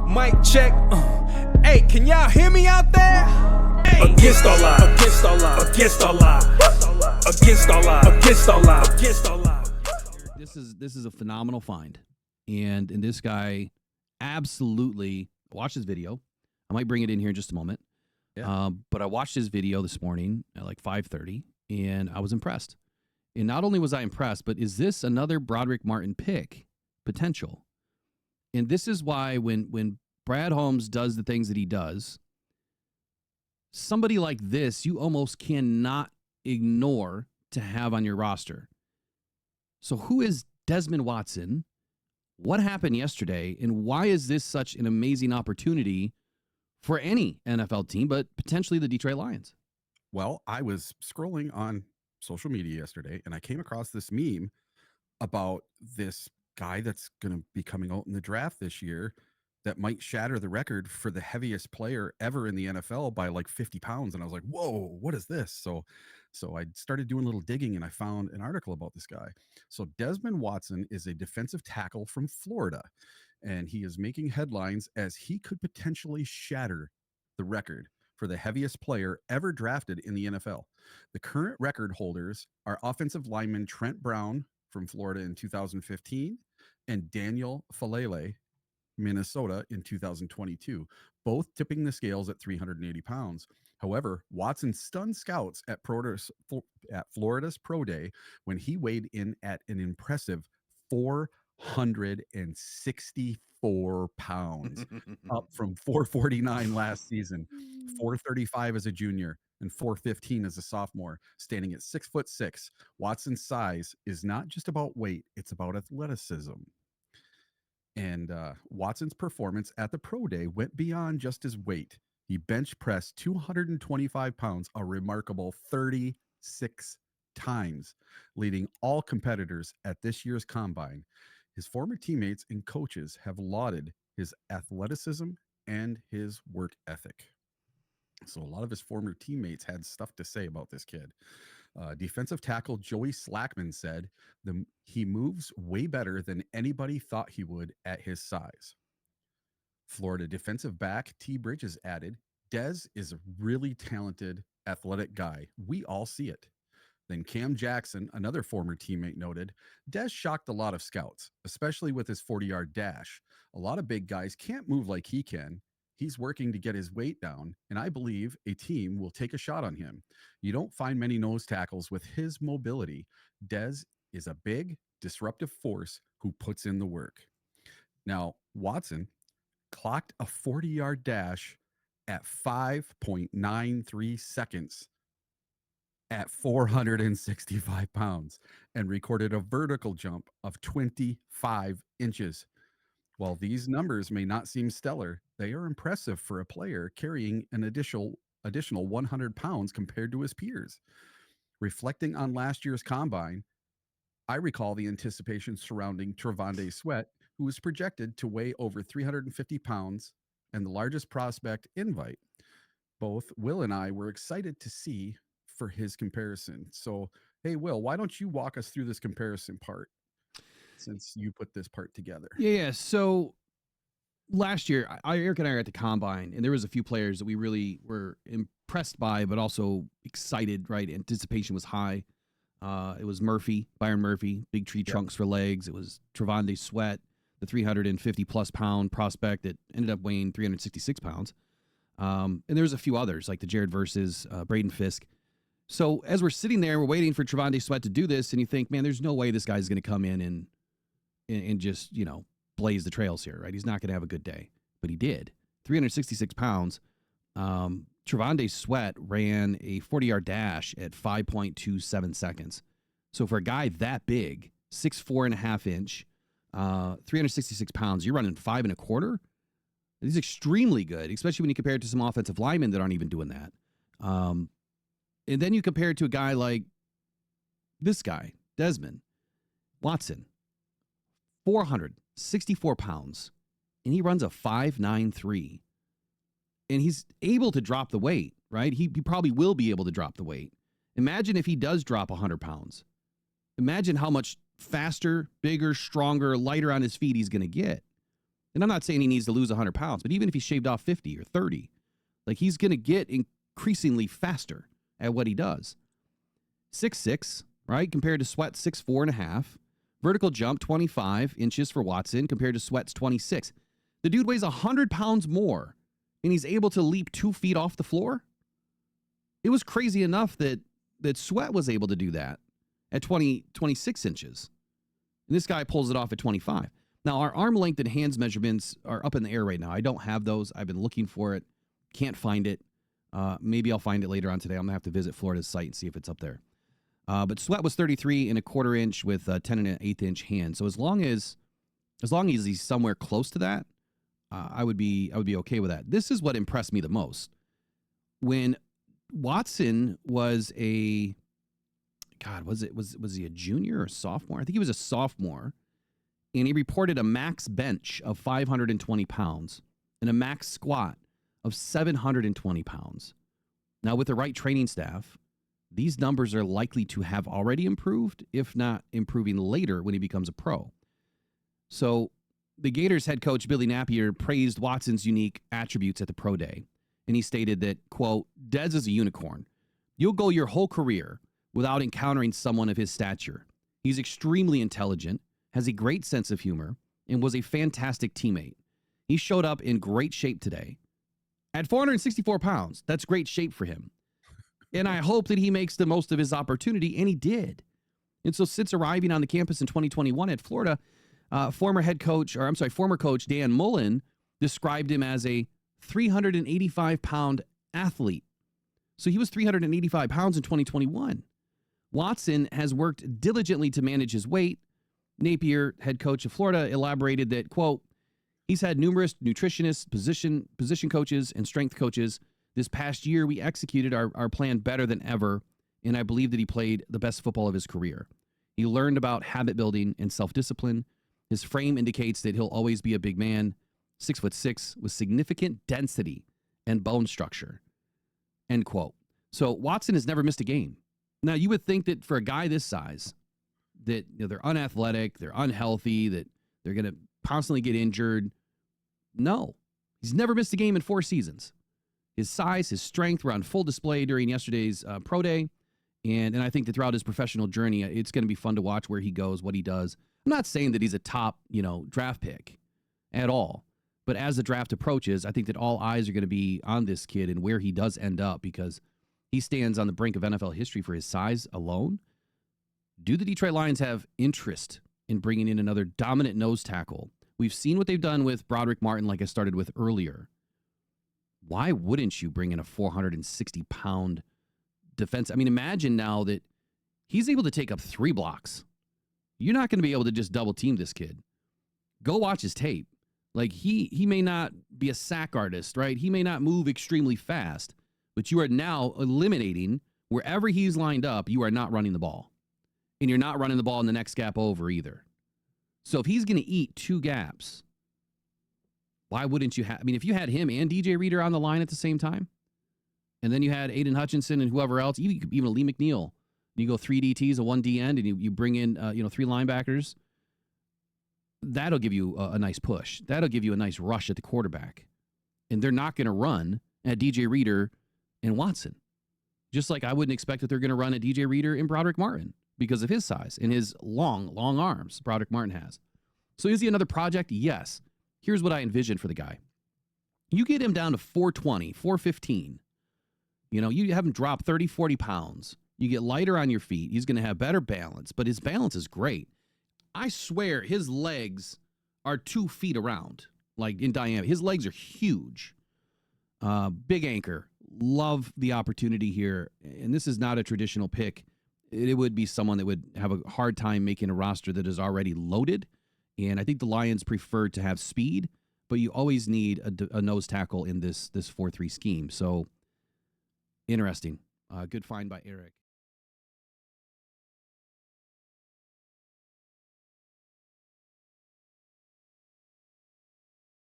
Mic check. Hey, can y'all hear me out there? Hey. Against all odds. Against all odds. Against all odds. Against all odds. Against all odds. Against all odds. This is a phenomenal find, and this guy absolutely watched his video. I might bring it in here in just a moment. Yeah. But I watched his video this morning at like 5:30, and I was impressed. And not only was I impressed, but is this another Broderick Martin pick potential? And this is why when Brad Holmes does the things that he does, somebody like this you almost cannot ignore to have on your roster. So who is Desmond Watson? What happened yesterday? And why is this such an amazing opportunity for any NFL team, but potentially the Detroit Lions? Well, I was scrolling on social media yesterday, and I came across this meme about this guy that's going to be coming out in the draft this year that might shatter the record for the heaviest player ever in the NFL by like 50 pounds. And I was like, whoa, what is this? So I started doing a little digging, and I found an article about this guy. So Desmond Watson is a defensive tackle from Florida, and he is making headlines as he could potentially shatter the record for the heaviest player ever drafted in the NFL. The current record holders are offensive lineman Trent Brown from Florida in 2015 and Daniel Falele, Minnesota in 2022, both tipping the scales at 380 pounds. However, Watson stunned scouts at Florida's Pro Day when he weighed in at an impressive 464 pounds, up from 449 last season, 435 as a junior, and 415 as a sophomore. Standing at 6'6", Watson's size is not just about weight, it's about athleticism. And Watson's performance at the Pro Day went beyond just his weight. He bench pressed 225 pounds, a remarkable 36 times, leading all competitors at this year's combine. His former teammates and coaches have lauded his athleticism and his work ethic. So a lot of his former teammates had stuff to say about this kid. Defensive tackle Joey Slackman said he moves way better than anybody thought he would at his size. Florida defensive back T. Bridges added, Dez is a really talented, athletic guy. We all see it. Then Cam Jackson, another former teammate, noted, Dez shocked a lot of scouts, especially with his 40-yard dash. A lot of big guys can't move like he can. He's working to get his weight down, and I believe a team will take a shot on him. You don't find many nose tackles with his mobility. Dez is a big, disruptive force who puts in the work. Now, Watson clocked a 40-yard dash at 5.93 seconds at 465 pounds and recorded a vertical jump of 25 inches. While these numbers may not seem stellar, they are impressive for a player carrying an additional 100 pounds compared to his peers. Reflecting on last year's combine, I recall the anticipation surrounding Trevonde Sweat, who was projected to weigh over 350 pounds and the largest prospect invite. Both Will and I were excited to see for his comparison. So, hey, Will, why don't you walk us through this comparison part since you put this part together? Yeah. So last year, Eric and I were at the combine, and there was a few players that we really were impressed by, but also excited, right? Anticipation was high. It was Byron Murphy, big tree trunks for legs. It was Trevonde Sweat, the 350-plus pound prospect that ended up weighing 366 pounds. And there was a few others, like the Jared Versus, Braden Fisk. So as we're sitting there, we're waiting for Trevonde Sweat to do this, and you think, man, there's no way this guy's going to come in and just, blaze the trails here, right? He's not going to have a good day. But he did. 366 pounds. Trevonde Sweat ran a 40-yard dash at 5.27 seconds. So for a guy that big, 6'4.5 inch, 366 pounds, you're running 5 1/4. He's extremely good, especially when you compare it to some offensive linemen that aren't even doing that. And then you compare it to a guy like this guy, Desmond Watson, 464 pounds, and he runs a 5.93. And he's able to drop the weight, right? He probably will be able to drop the weight. Imagine if he does drop 100 pounds. Imagine how much faster, bigger, stronger, lighter on his feet he's going to get. And I'm not saying he needs to lose 100 pounds, but even if he shaved off 50 or 30, like he's going to get increasingly faster at what he does. 6'6", right? Compared to Sweat's 6'4.5". Vertical jump, 25 inches for Watson compared to Sweat's 26. The dude weighs 100 pounds more, and he's able to leap 2 feet off the floor. It was crazy enough that Sweat was able to do that at 26 inches. And this guy pulls it off at 25. Now, our arm length and hands measurements are up in the air right now. I don't have those. I've been looking for it. Can't find it. Maybe I'll find it later on today. I'm going to have to visit Florida's site and see if it's up there. But Sweat was 33 and a quarter inch with 10 and an eighth inch hand. So as long as he's somewhere close to that, I would be okay with that. This is what impressed me the most. When Watson was was he a junior or sophomore? I think he was a sophomore, and he reported a max bench of 520 pounds and a max squat of 720 pounds. Now, with the right training staff, these numbers are likely to have already improved, if not improving later when he becomes a pro. So the Gators head coach, Billy Napier, praised Watson's unique attributes at the pro day. And he stated that, quote, Dez is a unicorn. You'll go your whole career without encountering someone of his stature. He's extremely intelligent, has a great sense of humor, and was a fantastic teammate. He showed up in great shape today. At 464 pounds, that's great shape for him. And I hope that he makes the most of his opportunity, and he did. And so since arriving on the campus in 2021 at Florida, former coach Dan Mullen described him as a 385-pound athlete. So he was 385 pounds in 2021. Watson has worked diligently to manage his weight. Napier, head coach of Florida, elaborated that, quote, he's had numerous nutritionists, position coaches, and strength coaches. This past year, we executed our plan better than ever, and I believe that he played the best football of his career. He learned about habit building and self-discipline. His frame indicates that he'll always be a big man, 6'6", with significant density and bone structure, end quote. So Watson has never missed a game. Now, you would think that for a guy this size, that they're unathletic, they're unhealthy, that they're going to constantly get injured. No, he's never missed a game in 4 seasons. His size, his strength were on full display during yesterday's pro day. And I think that throughout his professional journey, it's going to be fun to watch where he goes, what he does. I'm not saying that he's a top, draft pick at all. But as the draft approaches, I think that all eyes are going to be on this kid and where he does end up, because he stands on the brink of NFL history for his size alone. Do the Detroit Lions have interest in bringing in another dominant nose tackle? We've seen what they've done with Broderick Martin, like I started with earlier. Why wouldn't you bring in a 460-pound defense? I mean, imagine now that he's able to take up 3 blocks. You're not going to be able to just double team this kid. Go watch his tape. Like, he may not be a sack artist, right? He may not move extremely fast, but you are now eliminating wherever he's lined up, you are not running the ball. And you're not running the ball in the next gap over either. So if he's going to eat 2 gaps, why wouldn't you have? I mean, if you had him and DJ Reader on the line at the same time, and then you had Aiden Hutchinson and whoever else, even Lee McNeil, you go 3 DTs, a 1 D end, and you bring in 3 linebackers, that'll give you a nice push. That'll give you a nice rush at the quarterback. And they're not going to run at DJ Reader and Watson. Just like I wouldn't expect that they're going to run at DJ Reader and Broderick Martin because of his size and his long arms Broderick Martin has. So is he another project? Yes. Here's what I envision for the guy. You get him down to 420, 415. You have him drop 30, 40 pounds. You get lighter on your feet. He's going to have better balance, but his balance is great. I swear his legs are 2 feet around, like in diameter. His legs are huge. Big anchor. Love the opportunity here. And this is not a traditional pick. It would be someone that would have a hard time making a roster that is already loaded. And I think the Lions prefer to have speed, but you always need a nose tackle in this 4-3 scheme. So interesting. Good find by Eric.